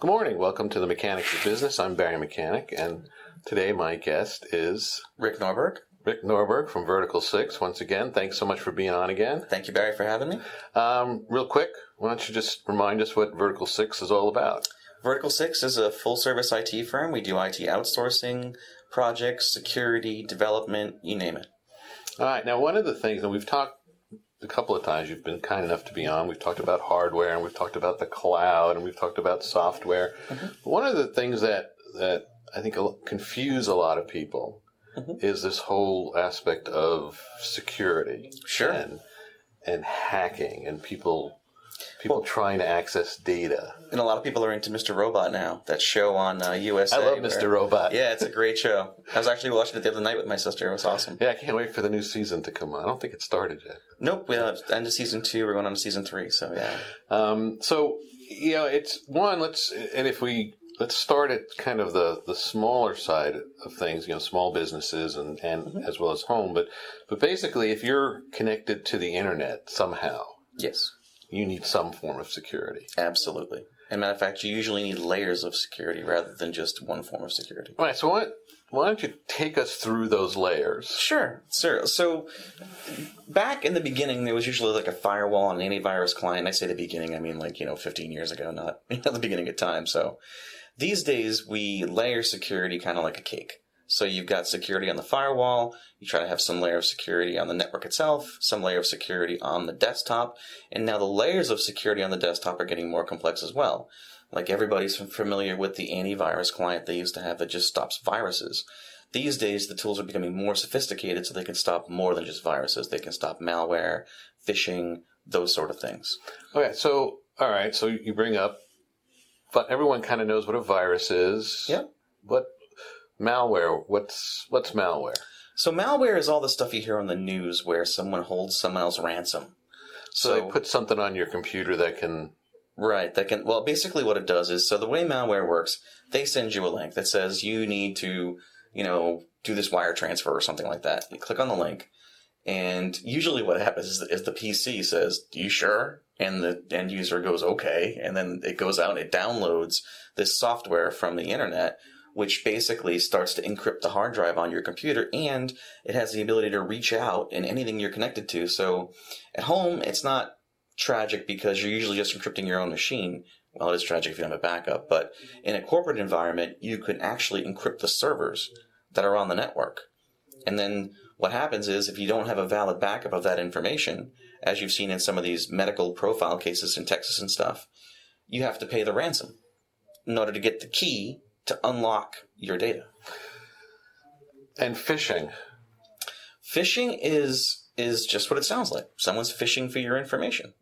Good morning. Welcome to the Mechanics of Business. I'm Barry Mechanic, and today my guest is Rick Norberg. Rick Norberg from Vertikal6. Once again, thanks so much for being on again. Thank you, Barry, for having me. Real quick, why don't you just remind us what Vertikal6 is all about? Vertikal6 is a full-service IT firm. We do IT outsourcing, projects, security, development, you name it. All right. Now, one of the things, and we've talked a couple of times, you've been kind enough to be on, we've talked about hardware, and we've talked about the cloud, and we've talked about software. Mm-hmm. One of the things that I think confuse a lot of people is this whole aspect of security. Sure. And hacking, and people trying to access data. And a lot of people are into Mr. Robot now, that show on USA. I love Mr. Robot. Yeah, it's a great show. I was actually watching it the other night with my sister. It was awesome. Yeah, I can't wait for the new season to come on. I don't think it started yet. Nope, we have end of season 2. We're going on to season 3, so yeah. So, it's one, let's start at kind of the smaller side of things, small businesses and as well as home. But basically, if you're connected to the internet somehow, yes, you need some form of security. Absolutely. As a matter of fact, you usually need layers of security rather than just one form of security. All right, so why don't you take us through those layers? Sure. So back in the beginning, there was usually like a firewall and an antivirus client. I say the beginning, I mean 15 years ago, not the beginning of time. So these days, we layer security kind of like a cake. So you've got security on the firewall, you try to have some layer of security on the network itself, some layer of security on the desktop, and now the layers of security on the desktop are getting more complex as well. Like everybody's familiar with the antivirus client they used to have that just stops viruses. These days, the tools are becoming more sophisticated so they can stop more than just viruses. They can stop malware, phishing, those sort of things. Okay, so you bring up, but everyone kind of knows what a virus is. Yep. But malware, what's malware? So malware is all the stuff you hear on the news where someone holds someone else ransom. So they put something on your computer that can... Right, well, basically what it does is, so the way malware works, they send you a link that says you need to, do this wire transfer or something like that. You click on the link, and usually what happens is the PC says, "You sure?" And the end user goes, "Okay," and then it goes out and it downloads this software from the internet, which basically starts to encrypt the hard drive on your computer, and it has the ability to reach out in anything you're connected to. So at home, it's not tragic because you're usually just encrypting your own machine. Well, it is tragic if you don't have a backup, but in a corporate environment, you can actually encrypt the servers that are on the network. And then what happens is, if you don't have a valid backup of that information, as you've seen in some of these medical profile cases in Texas and stuff, you have to pay the ransom in order to get the key to unlock your data. And phishing. Phishing is just what it sounds like. Someone's phishing for your information.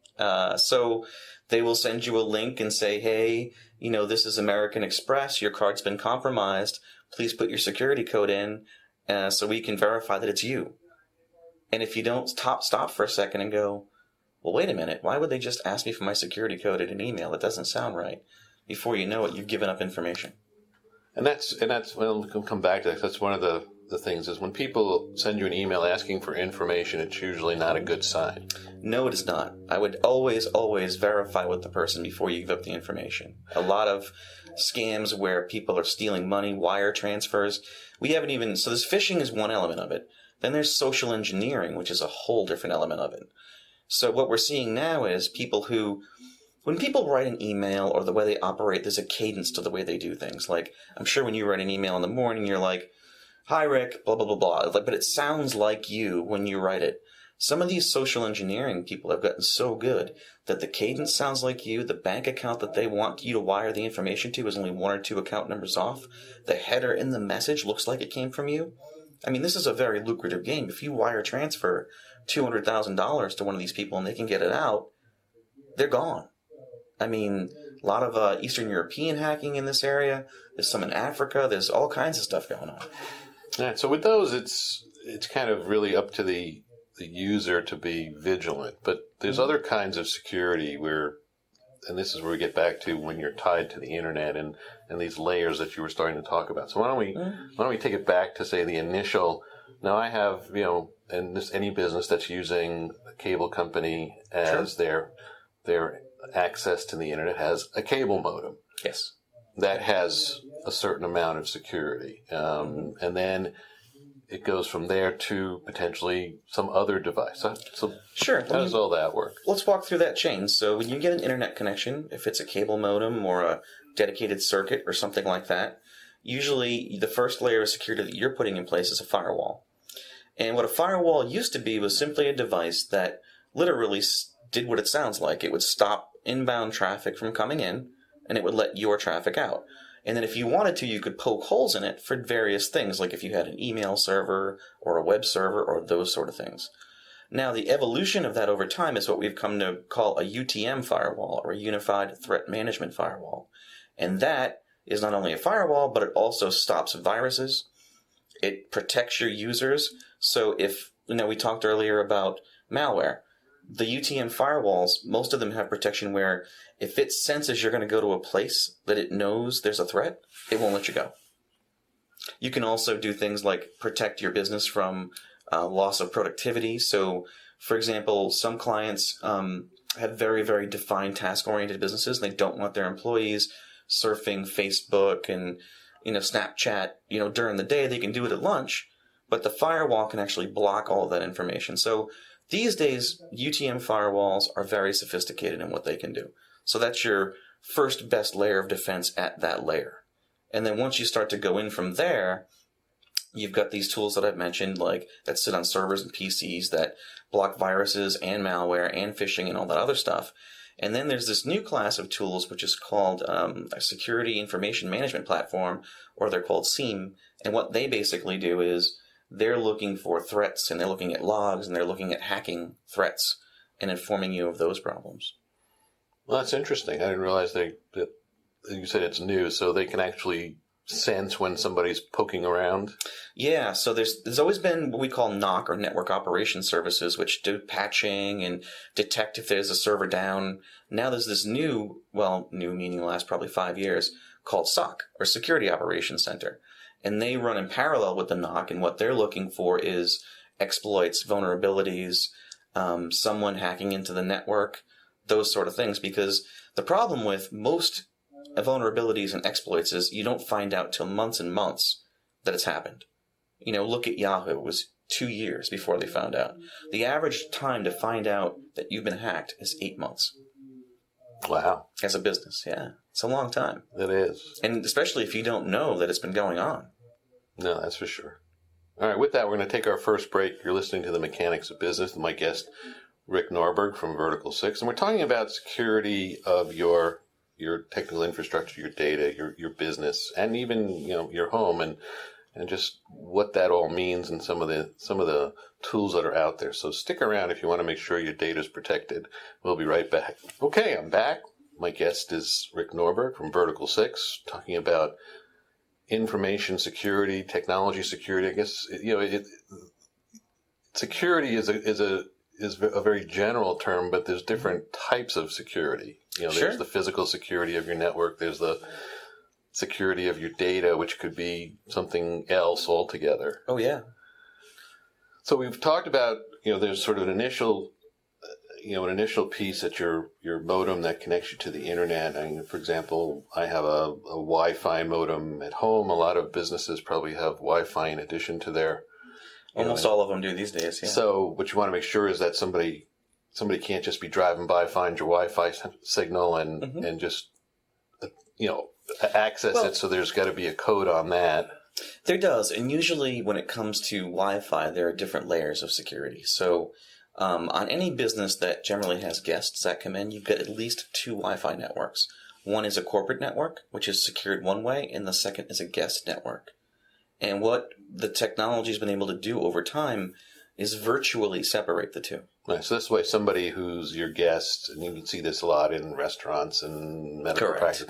So they will send you a link and say, "Hey, this is American Express. Your card's been compromised. Please put your security code in so we can verify that it's you." And if you don't stop for a second and go, "Well, wait a minute. Why would they just ask me for my security code in an email? That doesn't sound right." Before you know it, you've given up information. And that's we'll come back to that. That's one of the things is when people send you an email asking for information, it's usually not a good sign. No, it is not. I would always verify with the person before you give up the information. A lot of scams where people are stealing money, wire transfers. So this phishing is one element of it. Then there's social engineering, which is a whole different element of it. So what we're seeing now is when people write an email or the way they operate, there's a cadence to the way they do things. Like, I'm sure when you write an email in the morning, you're like, "Hi, Rick, blah, blah, blah, blah." But it sounds like you when you write it. Some of these social engineering people have gotten so good that the cadence sounds like you, the bank account that they want you to wire the information to is only 1 or 2 account numbers off, the header in the message looks like it came from you. I mean, this is a very lucrative game. If you wire transfer $200,000 to one of these people and they can get it out, they're gone. I mean, a lot of Eastern European hacking in this area. There's some in Africa. There's all kinds of stuff going on. All right, so with those, it's kind of really up to the user to be vigilant. But there's other kinds of security where, and this is where we get back to when you're tied to the internet and these layers that you were starting to talk about. So why don't we take it back to say the initial? Now I have and any business that's using a cable company as their access to the internet has a cable modem. Yes. that has a certain amount of security. And then it goes from there to potentially some other device. So Sure. how does all that work? Let's walk through that chain. So when you get an internet connection, if it's a cable modem or a dedicated circuit or something like that, usually the first layer of security that you're putting in place is a firewall. And what a firewall used to be was simply a device that literally did what it sounds like. It would stop inbound traffic from coming in, and it would let your traffic out. And then if you wanted to, you could poke holes in it for various things, like if you had an email server or a web server or those sort of things. Now, the evolution of that over time is what we've come to call a UTM firewall, or a Unified Threat Management Firewall. And that is not only a firewall, but it also stops viruses. It protects your users. So if, we talked earlier about malware. The UTM firewalls, most of them have protection where if it senses you're going to go to a place that it knows there's a threat, it won't let you go. You can also do things like protect your business from loss of productivity. So, for example, some clients have very, very defined task-oriented businesses. They don't want their employees surfing Facebook and Snapchat during the day. They can do it at lunch, but the firewall can actually block all of that information. So these days, UTM firewalls are very sophisticated in what they can do. So that's your first best layer of defense at that layer. And then once you start to go in from there, you've got these tools that I've mentioned, like that sit on servers and PCs that block viruses and malware and phishing and all that other stuff. And then there's this new class of tools, which is called a Security Information Management Platform, or they're called SIEM. And what they basically do is they're looking for threats, and they're looking at logs, and they're looking at hacking threats and informing you of those problems. Well, that's interesting. I didn't realize that you said it's new, so they can actually sense when somebody's poking around? Yeah, so there's always been what we call NOC, or Network Operations Services, which do patching and detect if there's a server down. Now there's this new meaning the last probably 5 years, called SOC, or Security Operations Center. And they run in parallel with the NOC, and what they're looking for is exploits, vulnerabilities, someone hacking into the network, those sort of things. Because the problem with most vulnerabilities and exploits is you don't find out till months and months that it's happened. Look at Yahoo. It was 2 years before they found out. The average time to find out that you've been hacked is 8 months. Wow. As a business, yeah. It's a long time. It is. And especially if you don't know that it's been going on. No, that's for sure. All right, with that, we're going to take our first break. You're listening to The Mechanics of Business with my guest, Rick Norberg from Vertikal6. And we're talking about security of your technical infrastructure, your data, your business, and even your home, and just what that all means, and some of the tools that are out there. So stick around if you want to make sure your data is protected. We'll be right back. Okay, I'm back. My guest is Rick Norberg from Vertikal6, talking about information security, technology security. I guess security is a very general term, but there's different types of security. Sure. There's the physical security of your network. There's the security of your data, which could be something else altogether. Oh, yeah. So we've talked about, there's sort of an initial piece at your modem that connects you to the internet. I mean, for example, I have a Wi-Fi modem at home. A lot of businesses probably have Wi-Fi in addition to their... Almost all of them do these days, yeah. So what you want to make sure is that somebody can't just be driving by, find your Wi-Fi signal, and just, access it. So there's got to be a code on that. There does. And usually when it comes to Wi-Fi, there are different layers of security. So on any business that generally has guests that come in, you've got at least 2 Wi-Fi networks. One is a corporate network, which is secured one way, and the second is a guest network. And what the technology's been able to do over time is virtually separate the two. Right. So this way, somebody who's your guest, and you can see this a lot in restaurants and medical practice,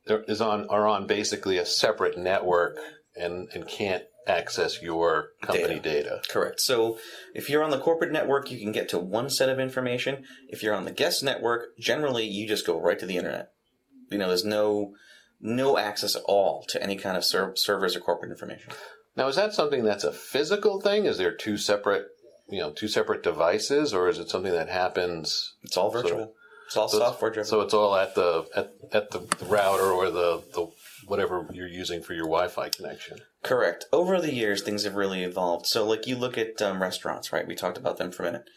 are on basically a separate network and can't access your company data. Correct. So if you're on the corporate network, you can get to one set of information. If you're on the guest network, generally you just go right to the internet. There's no access at all to any kind of servers or corporate information. Now, is that something that's a physical thing? Is there two separate devices, or is it something that happens? It's all virtual. It's all software driven. So it's all at the router or the whatever you're using for your Wi-Fi connection. Correct. Over the years, things have really evolved. So, like, you look at restaurants, right? We talked about them for a minute.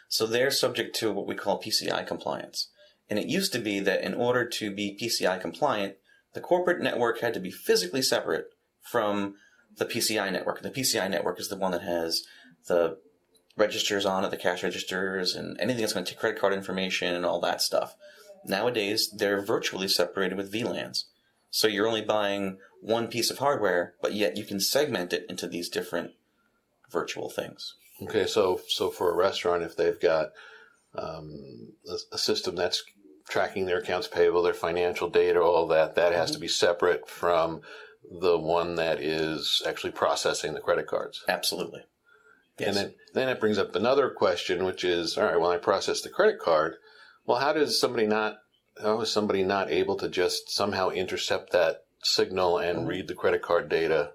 So they're subject to what we call PCI compliance. And it used to be that in order to be PCI compliant, the corporate network had to be physically separate from the PCI network. The PCI network is the one that has the registers on it, the cash registers, and anything that's going to take credit card information and all that stuff. Nowadays, they're virtually separated with VLANs. So you're only buying one piece of hardware, but yet you can segment it into these different virtual things. Okay, so for a restaurant, if they've got a system that's tracking their accounts payable, their financial data, all that has to be separate from the one that is actually processing the credit cards. Absolutely. Yes. And then it brings up another question, which is, all right, when I process the credit card, well, how is somebody not able to just somehow intercept that signal and read the credit card data?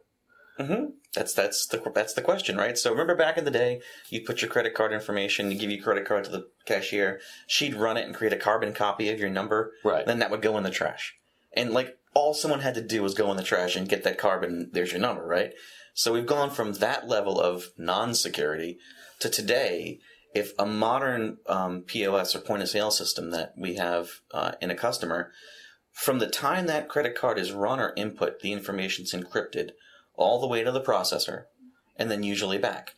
Mm-hmm. That's the question, right? So remember back in the day, you put your credit card information, you give your credit card to the cashier, she'd run it and create a carbon copy of your number, right? Then that would go in the trash. And like all someone had to do was go in the trash and get that carbon, there's your number, right? So we've gone from that level of non-security to today, if a modern POS or point of sale system that we have in a customer, from the time that credit card is run or input, the information's encrypted all the way to the processor and then usually back.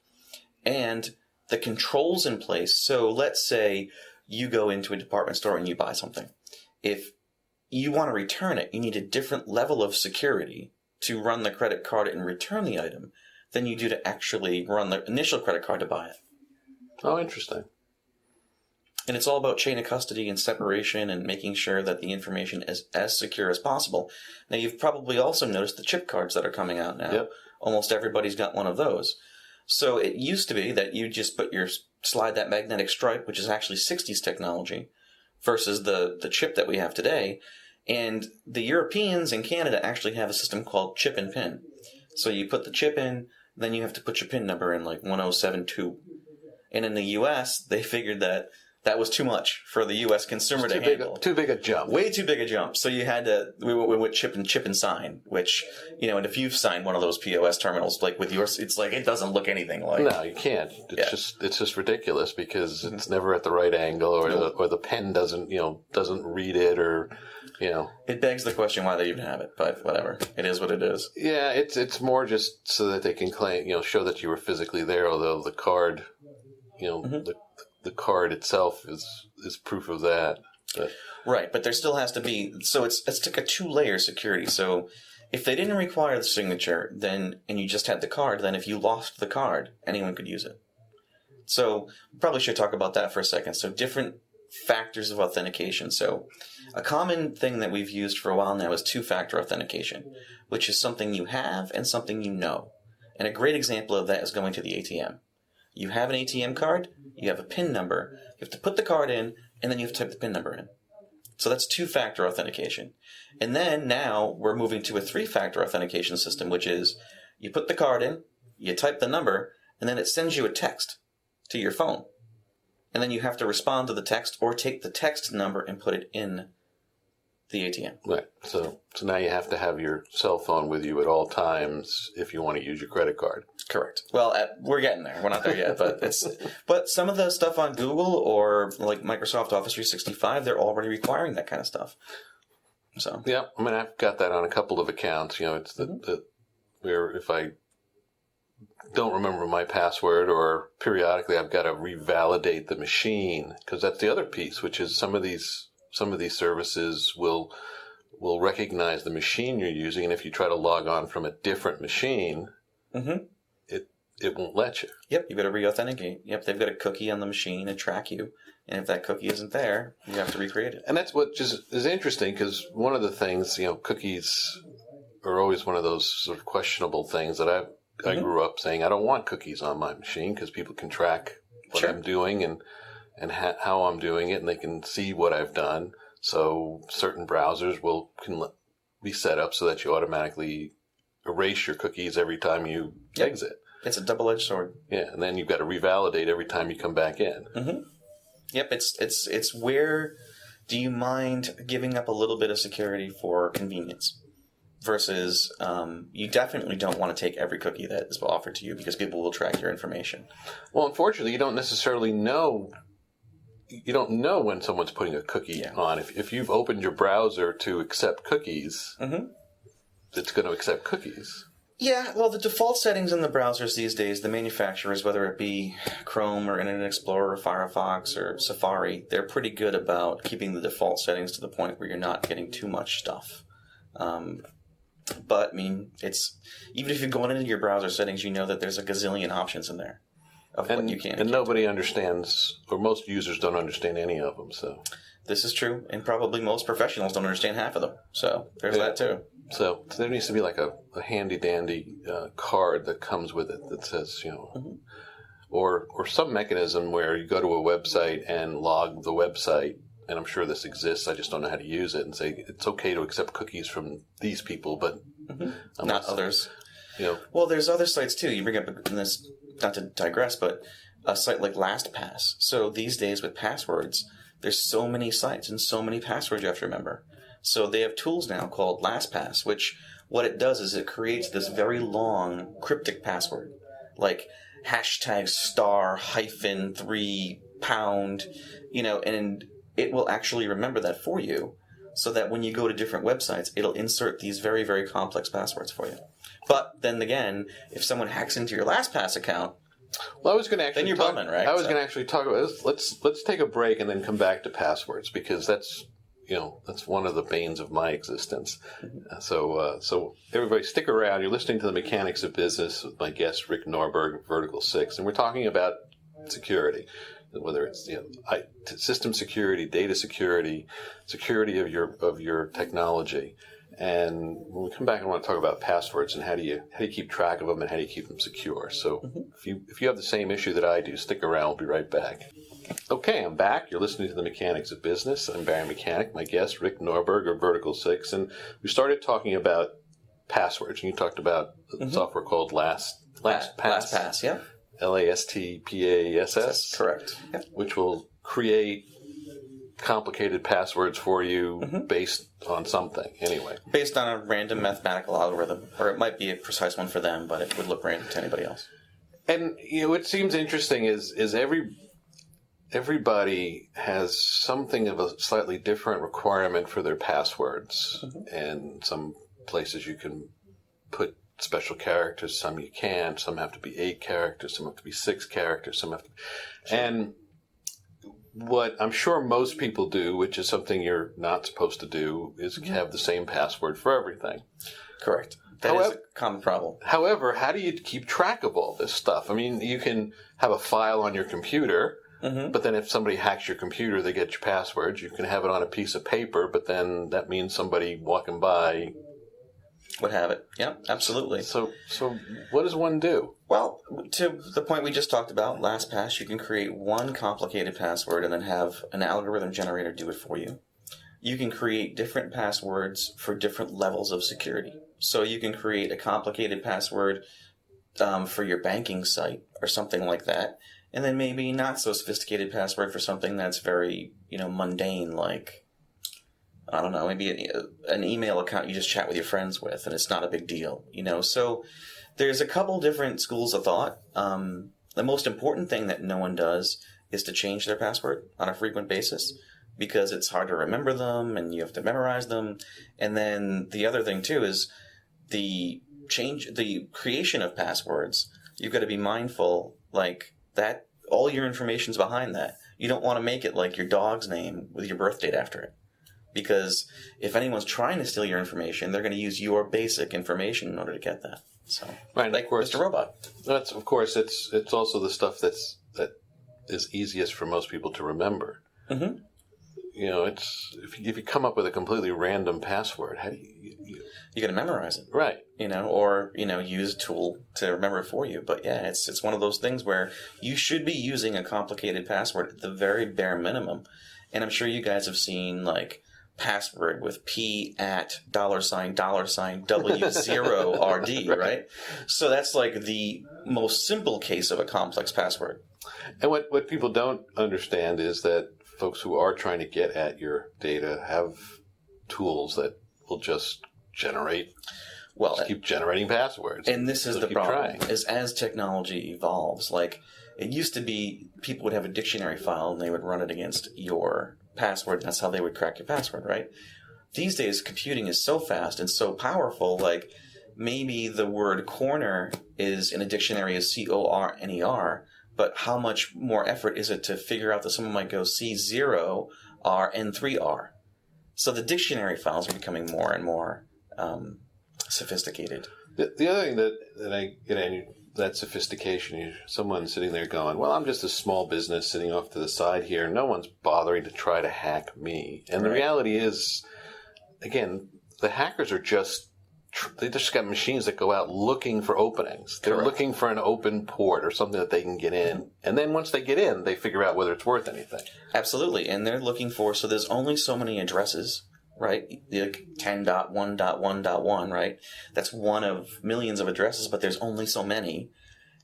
And the controls in place, so let's say you go into a department store and you buy something. If you want to return it, you need a different level of security to run the credit card and return the item than you do to actually run the initial credit card to buy it. Oh, interesting. And it's all about chain of custody and separation and making sure that the information is as secure as possible. Now, you've probably also noticed the chip cards that are coming out now. Yep. Almost everybody's got one of those. So it used to be that you just slide that magnetic stripe, which is actually 60s technology, versus the chip that we have today. And the Europeans and Canada actually have a system called chip and pin. So you put the chip in, then you have to put your pin number in, like 1072. And in the US, they figured that was too much for the U.S. consumer to handle. Too big a jump. Way too big a jump. So you had to, we went with chip and sign, which, and if you've signed one of those POS terminals, like with yours, it's like, it doesn't look anything like. No, you can't. It's just ridiculous because it's never at the right angle or the pen doesn't read it or. It begs the question why they even have it, but whatever. It is what it is. Yeah, it's more just so that they can claim, show that you were physically there, although the card, the card itself is proof of that. Right, but there still has to be, so it's like a 2-layer security. So if they didn't require the signature, and you just had the card, then if you lost the card, anyone could use it. So we probably should talk about that for a second. So different factors of authentication. So a common thing that we've used for a while now is 2-factor authentication, which is something you have and something you know. And a great example of that is going to the ATM. You have an ATM card, you have a PIN number, you have to put the card in, and then you have to type the PIN number in. So that's 2-factor authentication. And then now we're moving to a 3-factor authentication system, which is you put the card in, you type the number, and then it sends you a text to your phone. And then you have to respond to the text or take the text number and put it in the ATM. Right. So now you have to have your cell phone with you at all times if you want to use your credit card. Correct. Well, we're getting there. We're not there yet, but some of the stuff on Google or like Microsoft Office 365, they're already requiring that kind of stuff. So yeah, I mean, I've got that on a couple of accounts. It's where if I don't remember my password or periodically I've got to revalidate the machine, because that's the other piece, which is some of these services will recognize the machine you're using, and if you try to log on from a different machine, it won't let you. Yep, you better re-authenticate. Yep, they've got a cookie on the machine and track you, and if that cookie isn't there, you have to recreate it. And that's what just is interesting, because one of the things, cookies are always one of those sort of questionable things that I grew up saying, I don't want cookies on my machine because people can track what I'm doing and how I'm doing it, and they can see what I've done. So certain browsers can be set up so that you automatically erase your cookies every time you exit. It's a double-edged sword. Yeah, and then you've got to revalidate every time you come back in. Mm-hmm. Yep, it's where do you mind giving up a little bit of security for convenience? Versus, you definitely don't want to take every cookie that is offered to you because people will track your information. Well, unfortunately, you don't necessarily know. You don't know when someone's putting a cookie on. If you've opened your browser to accept cookies, it's going to accept cookies. Yeah, well, the default settings in the browsers these days, the manufacturers, whether it be Chrome or Internet Explorer or Firefox or Safari, they're pretty good about keeping the default settings to the point where you're not getting too much stuff. But, I mean, even if you're going into your browser settings, you know that there's a gazillion options in there of what you can. And nobody understands, or most users don't understand any of them, so. This is true, and probably most professionals don't understand half of them. So, there's that too. So there needs to be like a handy-dandy card that comes with it that says, or some mechanism where you go to a website and log the website, and I'm sure this exists, I just don't know how to use it, and say it's okay to accept cookies from these people, but not others. Well, there's other sites too. You bring up this, not to digress, but a site like LastPass. So these days with passwords, there's so many sites and so many passwords you have to remember. So they have tools now called LastPass, which what it does is it creates this very long cryptic password, like #*3#, and it will actually remember that for you so that when you go to different websites, it'll insert these very, very complex passwords for you. But then again, if someone hacks into your LastPass account, well, I was going to actually then you're bumming, right? I was going to actually talk about this. Let's take a break and then come back to passwords, because that's one of the banes of my existence. So everybody stick around. You're listening to The Mechanics of Business with my guest, Rick Norberg of Vertikal6, and we're talking about security, whether it's system security, data security, security of your technology. And when we come back, I want to talk about passwords and how do you keep track of them and how do you keep them secure. So if you have the same issue that I do, stick around. We'll be right back. Okay, I'm back. You're listening to The Mechanics of Business. I'm Barry Mechanic. My guest, Rick Norberg of Vertikal6, and we started talking about passwords. And you talked about the software called LastPass. Yeah. LastPass. Correct. Yep. Which will create complicated passwords for you based on something, anyway. Based on a random mathematical algorithm, or it might be a precise one for them, but it would look random to anybody else. And what seems interesting is everybody has something of a slightly different requirement for their passwords, and some places you can put special characters, some you can't, some have to be 8 characters, some have to be 6 characters, some have to be... And what I'm sure most people do, which is something you're not supposed to do, is have the same password for everything. Correct. That is a common problem. However, how do you keep track of all this stuff? I mean, you can have a file on your computer, but then if somebody hacks your computer, they get your passwords. You can have it on a piece of paper, but then that means somebody walking by would have it. Yeah, absolutely. So what does one do? Well, to the point we just talked about, LastPass, you can create one complicated password and then have an algorithm generator do it for you. You can create different passwords for different levels of security. So you can create a complicated password for your banking site or something like that, and then maybe not so sophisticated password for something that's very, mundane, like, I don't know, maybe an email account you just chat with your friends with, and it's not a big deal, So there's a couple different schools of thought. The most important thing that no one does is to change their password on a frequent basis, because it's hard to remember them and you have to memorize them. And then the other thing too is the creation of passwords. You've got to be mindful, like, that all your information's behind that. You don't want to make it like your dog's name with your birth date after it. Because if anyone's trying to steal your information, they're going to use your basic information in order to get that. So, right, like of course, Mr. Robot. That's of course it's also the stuff that is easiest for most people to remember. It's if you come up with a completely random password, how do you got to memorize it, right? Or use a tool to remember it for you. But yeah, it's one of those things where you should be using a complicated password at the very bare minimum. And I'm sure you guys have seen like password with P at $$W0RD, right? So that's like the most simple case of a complex password. And what people don't understand is that folks who are trying to get at your data have tools that will just keep generating passwords. And this is the keep problem, trying. is as technology evolves, like it used to be people would have a dictionary file and they would run it against your password. And that's how they would crack your password, right? These days, computing is so fast and so powerful, like maybe the word corner is in a dictionary as CORNER, but how much more effort is it to figure out that someone might go C0RN3R? So the dictionary files are becoming more and more sophisticated. The other thing that sophistication, someone sitting there going, well, I'm just a small business sitting off to the side here. No one's bothering to try to hack me. And the reality is, again, the hackers are they just got machines that go out looking for openings. They're looking for an open port or something that they can get in. And then once they get in, they figure out whether it's worth anything. Absolutely. And they're looking for, so there's only so many addresses, right? Like 10.1.1.1, right? That's one of millions of addresses, but there's only so many.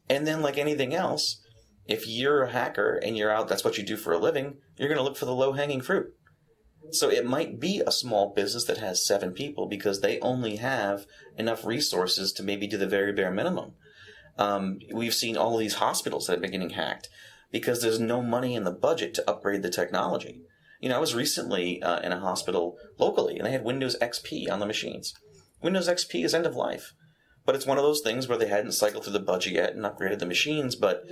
And then like anything else, if you're a hacker and you're out, that's what you do for a living, you're going to look for the low-hanging fruit. So it might be a small business that has 7 people because they only have enough resources to maybe do the very bare minimum. We've seen all of these hospitals that have been getting hacked because there's no money in the budget to upgrade the technology. You know, I was recently in a hospital locally, and they had Windows XP on the machines. Windows XP is end of life. But it's one of those things where they hadn't cycled through the budget yet and upgraded the machines. But,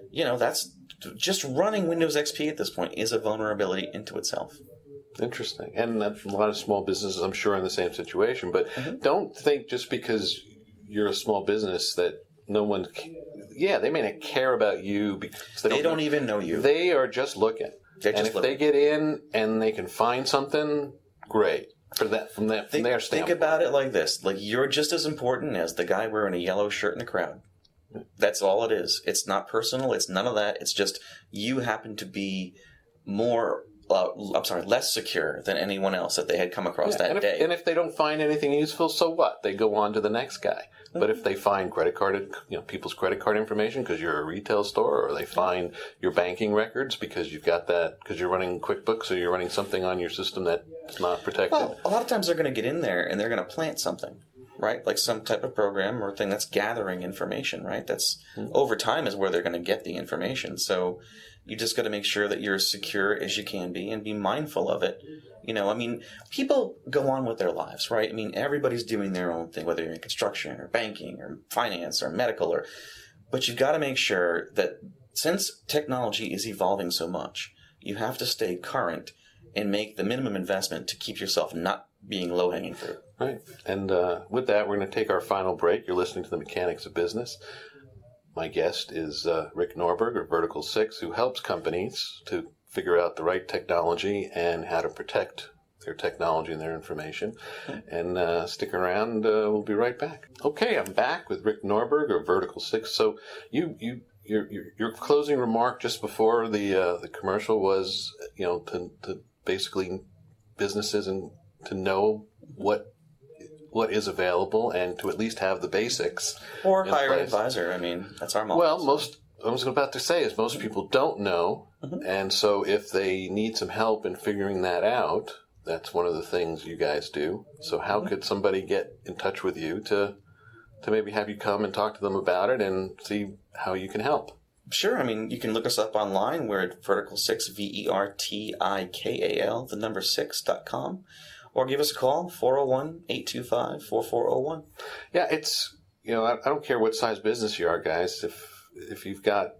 you know, that's just running Windows XP at this point is a vulnerability into itself. Interesting. And a lot of small businesses, I'm sure, are in the same situation. But don't think just because you're a small business that no one... Yeah, they may not care about you because they don't even know you. They are just looking. And if they get in and they can find something, great. From their standpoint. Think about it like this. Like, you're just as important as the guy wearing a yellow shirt in the crowd. That's all it is. It's not personal. It's none of that. It's just you happen to be less secure than anyone else that they had come across that day. And if they don't find anything useful, so what? They go on to the next guy. But if they find people's credit card information because you're a retail store, or they find your banking records because you've got that because you're running QuickBooks or you're running something on your system that's not protected. Well, a lot of times they're going to get in there and they're going to plant something, right? Like some type of program or thing that's gathering information, right? That's over time is where they're going to get the information. So you just got to make sure that you're as secure as you can be and be mindful of it. You know, I mean, people go on with their lives, right? I mean, everybody's doing their own thing, whether you're in construction or banking or finance or medical, but you've got to make sure that since technology is evolving so much, you have to stay current and make the minimum investment to keep yourself not being low-hanging fruit. Right. And with that, we're going to take our final break. You're listening to The Mechanics of Business. My guest is Rick Norberg of Vertikal6, who helps companies to figure out the right technology and how to protect their technology and their information. And stick around. We'll be right back. Okay, I'm back with Rick Norberg of Vertikal6. So your closing remark just before the commercial was, to basically businesses and to know what is available and to at least have the basics. Or hire an advisor. I mean, that's our model. Well, I was about to say is most people don't know, and so if they need some help in figuring that out, that's one of the things you guys do. So how could somebody get in touch with you to maybe have you come and talk to them about it and see how you can help? Sure. I mean, you can look us up online. We're at Vertikal6, VERTIKAL, the number 6.com. Or give us a call, 401-825-4401. Yeah, it's, I don't care what size business you are, guys. If you've got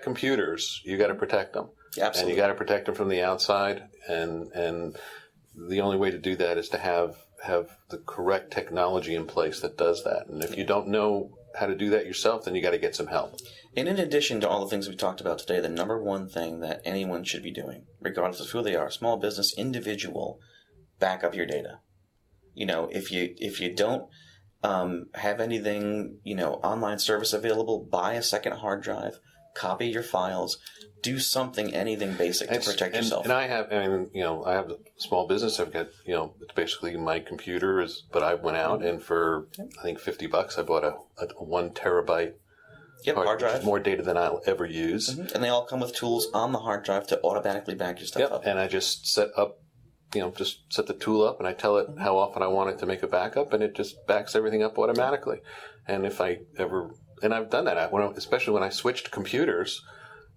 computers, you got to protect them. Absolutely. And you got to protect them from the outside. And the only way to do that is to have the correct technology in place that does that. And if you don't know how to do that yourself, then you got to get some help. And in addition to all the things we talked about today, the number one thing that anyone should be doing, regardless of who they are, small business, individual, back up your data. If you don't have anything, online service available, buy a second hard drive, copy your files, do anything basic to protect yourself. And I have a small business. I've got, it's basically my computer but I went out and for, I think $50, I bought a 1 terabyte Yep, hard drive. More data than I'll ever use. Mm-hmm. And they all come with tools on the hard drive to automatically back your stuff up. And I just set the tool up, and I tell it how often I want it to make a backup, and it just backs everything up automatically. And if I ever, and I've done that, especially when I switched computers,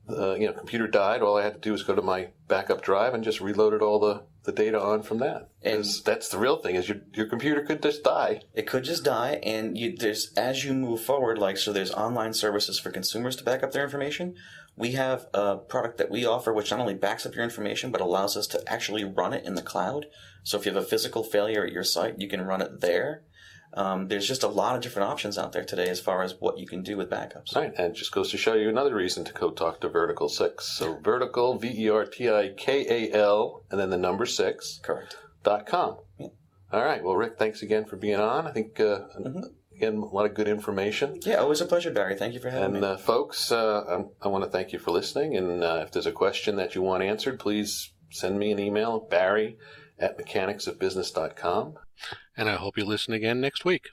computer died, all I had to do was go to my backup drive and just reloaded all the data on from that. And that's the real thing, is your computer could just die. It could just die, and as you move forward, there's online services for consumers to back up their information. We have a product that we offer which not only backs up your information, but allows us to actually run it in the cloud. So if you have a physical failure at your site, you can run it there. There's just a lot of different options out there today as far as what you can do with backups. Right, and it just goes to show you another reason to go talk to Vertikal6. So Vertikal, Vertikal, and then the number 6. Correct. .com. Yeah. All right. Well, Rick, thanks again for being on. I think, again, a lot of good information. Yeah, always a pleasure, Barry. Thank you for having me. And folks, I want to thank you for listening. And if there's a question that you want answered, please send me an email, barry@mechanicsofbusiness.com. And I hope you listen again next week.